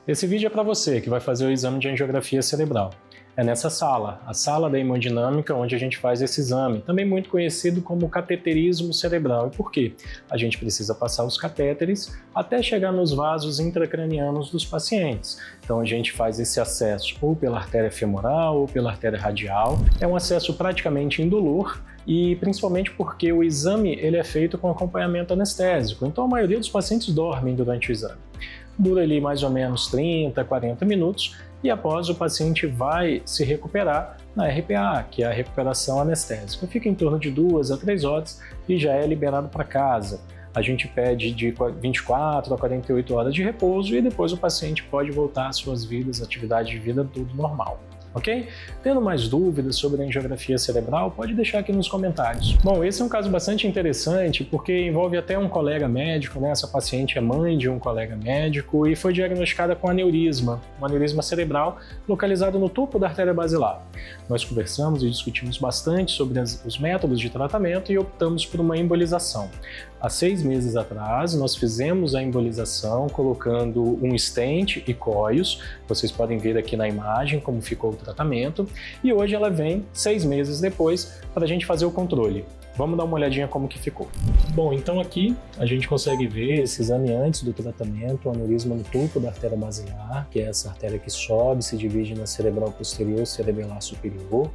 Esse vídeo é para você que vai fazer o exame de angiografia cerebral. É nessa sala, a sala da hemodinâmica, onde a gente faz esse exame, também muito conhecido como cateterismo cerebral. E por quê? A gente precisa passar os catéteres até chegar nos vasos intracranianos dos pacientes. Então a gente faz esse acesso ou pela artéria femoral ou pela artéria radial. É um acesso praticamente indolor, e principalmente porque o exame ele é feito com acompanhamento anestésico. Então a maioria dos pacientes dormem durante o exame. Dura ali mais ou menos 30, 40 minutos e após o paciente vai se recuperar na RPA, que é a recuperação anestésica. Fica em torno de 2 a 3 horas e já é liberado para casa. A gente pede de 24 a 48 horas de repouso e depois o paciente pode voltar às suas vidas, atividade de vida, tudo normal. Ok? Tendo mais dúvidas sobre a angiografia cerebral, pode deixar aqui nos comentários. Bom, esse é um caso bastante interessante porque envolve até um colega médico, né? Essa paciente é mãe de um colega médico e foi diagnosticada com aneurisma, um aneurisma cerebral localizado no topo da artéria basilar. Nós conversamos e discutimos bastante sobre os métodos de tratamento e optamos por uma embolização. Há 6 meses atrás, nós fizemos a embolização colocando um stent e cóios. Vocês podem ver aqui na imagem como ficou o tratamento. E hoje ela vem 6 meses depois para a gente fazer o controle. Vamos dar uma olhadinha como que ficou. Bom, então aqui a gente consegue ver esse exame antes do tratamento, o aneurisma no topo da artéria basilar, que é essa artéria que sobe, se divide na cerebral posterior e cerebelar superior.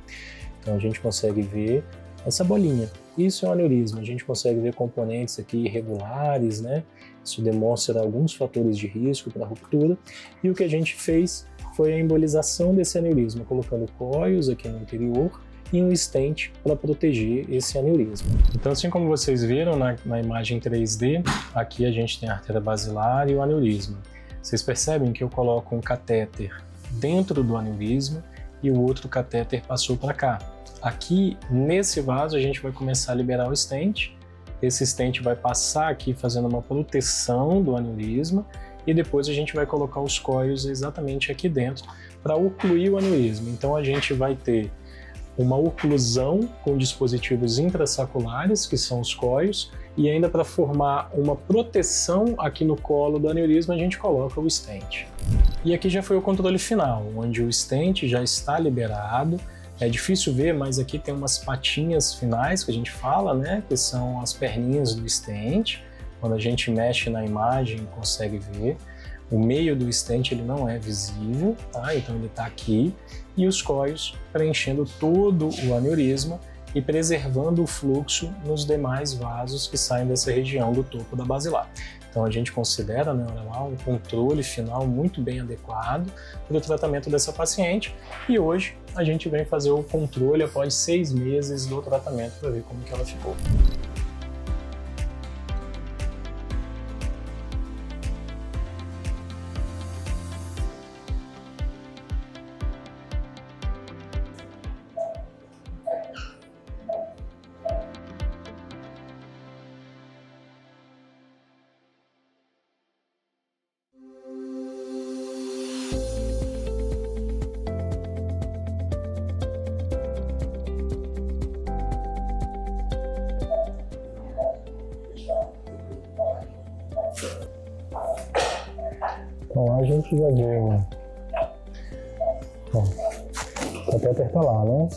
Então a gente consegue ver essa bolinha. Isso é um aneurisma, a gente consegue ver componentes aqui irregulares, né? Isso demonstra alguns fatores de risco para ruptura. E o que a gente fez foi a embolização desse aneurisma, colocando cóios aqui no interior e um stent para proteger esse aneurisma. Então, assim como vocês viram na imagem 3D, aqui a gente tem a artéria basilar e o aneurisma. Vocês percebem que eu coloco um catéter dentro do aneurisma e o outro catéter passou para cá. Aqui, nesse vaso, a gente vai começar a liberar o stent. Esse stent vai passar aqui fazendo uma proteção do aneurisma e depois a gente vai colocar os cóios exatamente aqui dentro para ocluir o aneurisma. Então a gente vai ter uma oclusão com dispositivos intrasaculares, que são os cóios, e ainda para formar uma proteção aqui no colo do aneurisma, a gente coloca o stent. E aqui já foi o controle final, onde o stent já está liberado. É difícil ver, mas aqui tem umas patinhas finais que a gente fala, né? Que são as perninhas do stent. Quando a gente mexe na imagem, consegue ver. O meio do stent ele não é visível, tá? Então ele está aqui. E os cóios preenchendo todo o aneurisma e preservando o fluxo nos demais vasos que saem dessa região do topo da basilar. Então a gente considera, né, um controle final muito bem adequado para o tratamento dessa paciente e hoje a gente vem fazer o controle após 6 meses do tratamento para ver como que ela ficou. Então lá a gente já viu, bom, o catéter está lá, né?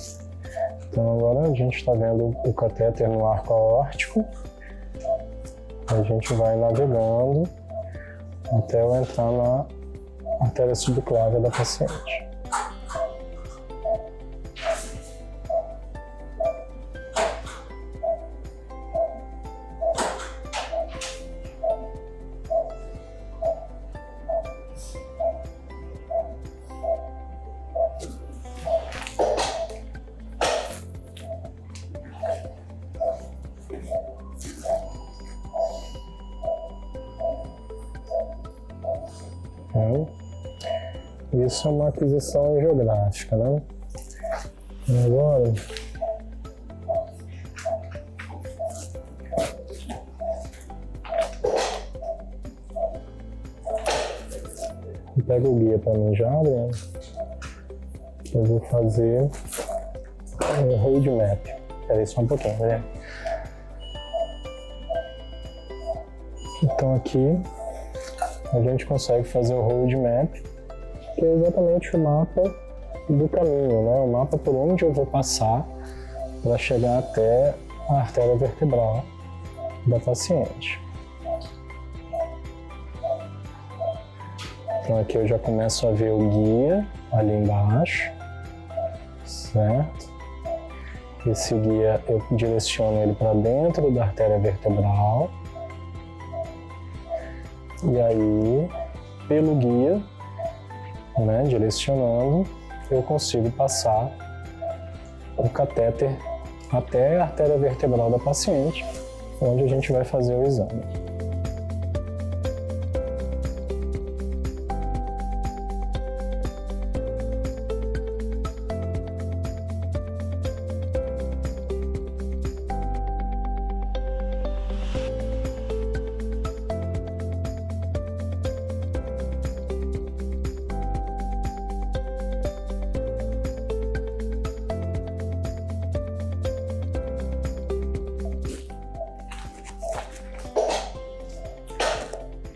Então agora a gente está vendo o catéter no arco aórtico, a gente vai navegando até eu entrar na artéria subclávia da paciente. Isso é uma aquisição geográfica, né? E agora, pega o guia para mim já, Adriano. Eu vou fazer um roadmap. Espera só um pouquinho, né? Então aqui a gente consegue fazer o roadmap, que é exatamente o mapa do caminho, né? O mapa por onde eu vou passar para chegar até a artéria vertebral da paciente. Então aqui eu já começo a ver o guia ali embaixo, certo? Esse guia eu direciono ele para dentro da artéria vertebral. E aí, pelo guia, né, direcionando, eu consigo passar o catéter até a artéria vertebral da paciente, onde a gente vai fazer o exame.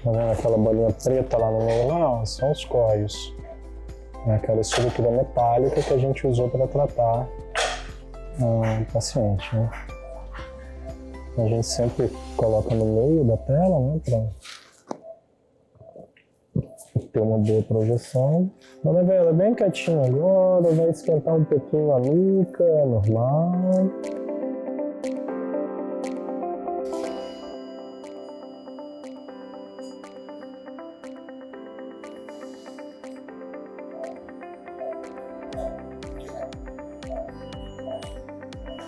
Tá vendo aquela bolinha preta lá no meio? Não, são os cóios. É aquela estrutura metálica que a gente usou para tratar o paciente, né? A gente sempre coloca no meio da tela, né, para ter uma boa projeção. Dona Vera, bem quietinho agora, vai esquentar um pouquinho a nuca, é normal.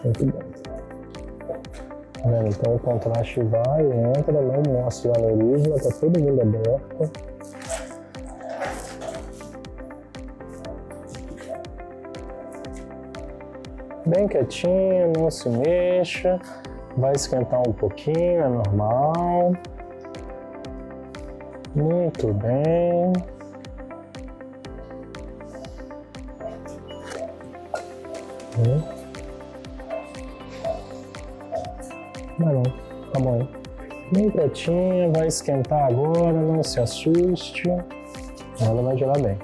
Muito bem. Então o contraste vai, entra, não mostra o aneurisma, está todo mundo aberto. Bem quietinho, não se mexa, vai esquentar um pouquinho, é normal. Muito bem. Não, tá bom. Bem quietinha, vai esquentar agora, não se assuste. Ela vai gelar bem.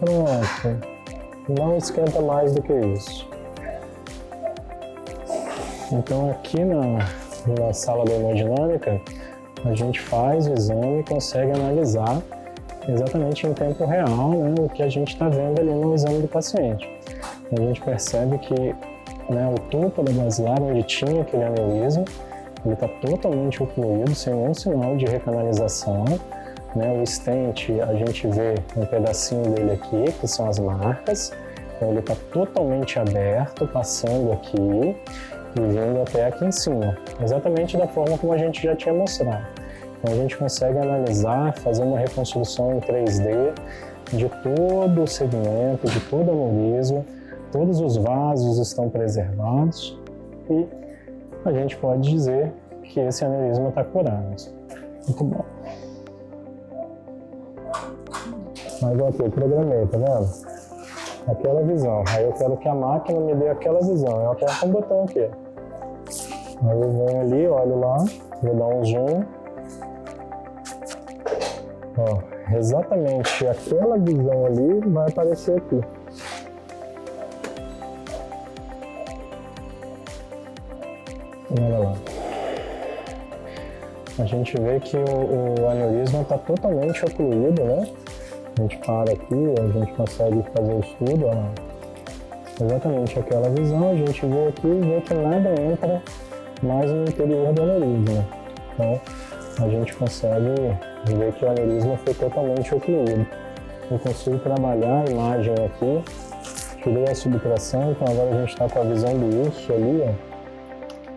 Pronto. Não esquenta mais do que isso. Então aqui na sala da hemodinâmica, a gente faz o exame e consegue analisar exatamente em tempo real, né, o que a gente está vendo ali no exame do paciente. A gente percebe que, né, o topo da basilar, onde tinha aquele aneurisma, ele está totalmente ocluído, sem nenhum sinal de recanalização. Né, o stent, a gente vê um pedacinho dele aqui, que são as marcas. Então ele está totalmente aberto, passando aqui e vindo até aqui em cima, exatamente da forma como a gente já tinha mostrado. Então a gente consegue analisar, fazer uma reconstrução em 3D de todo o segmento, de todo o aneurisma, todos os vasos estão preservados e a gente pode dizer que esse aneurisma está curado. Muito bom. Mas ok, programei, tá vendo? Aquela visão. Aí eu quero que a máquina me dê aquela visão. Eu aperto um botão aqui. Aí eu venho ali, olho lá, vou dar um zoom. Ó, exatamente aquela visão ali vai aparecer aqui. Olha lá. A gente vê que o aneurisma está totalmente ocluído, né? A gente para aqui, a gente consegue fazer o estudo, ó. Exatamente aquela visão, a gente vê aqui e vê que nada entra mais no interior do aneurisma. Então, a gente consegue ver que o aneurisma foi totalmente ocluído. Eu consigo trabalhar a imagem aqui, tirei a subtração, então agora a gente está com a visão do urso ali, ó.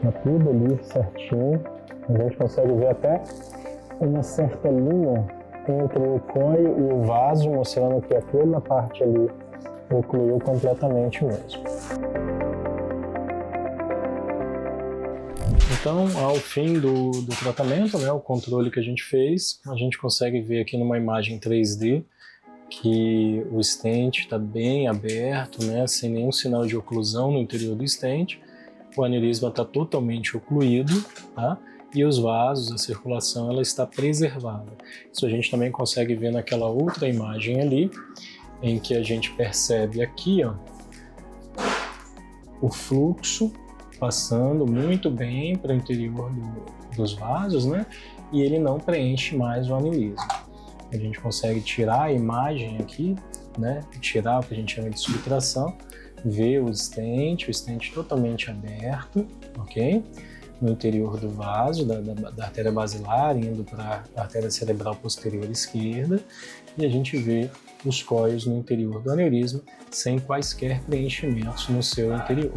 Tá tudo ali certinho. A gente consegue ver até uma certa linha entre o cóio e o vaso, mostrando que aquela parte ali ocluiu completamente mesmo. Então, ao fim do tratamento, né, o controle que a gente fez, a gente consegue ver aqui numa imagem 3D que o stent está bem aberto, né, sem nenhum sinal de oclusão no interior do stent. o aneurisma está totalmente ocluído, tá? E os vasos, a circulação, ela está preservada. Isso a gente também consegue ver naquela outra imagem ali, em que a gente percebe aqui, ó, o fluxo passando muito bem para o interior dos vasos, né? E ele não preenche mais o aneurisma. A gente consegue tirar a imagem aqui, né? Tirar o que a gente chama de subtração, ver o estente totalmente aberto, ok? No interior do vaso, da artéria basilar, indo para a artéria cerebral posterior esquerda, e a gente vê os cóios no interior do aneurisma, sem quaisquer preenchimentos no seu interior.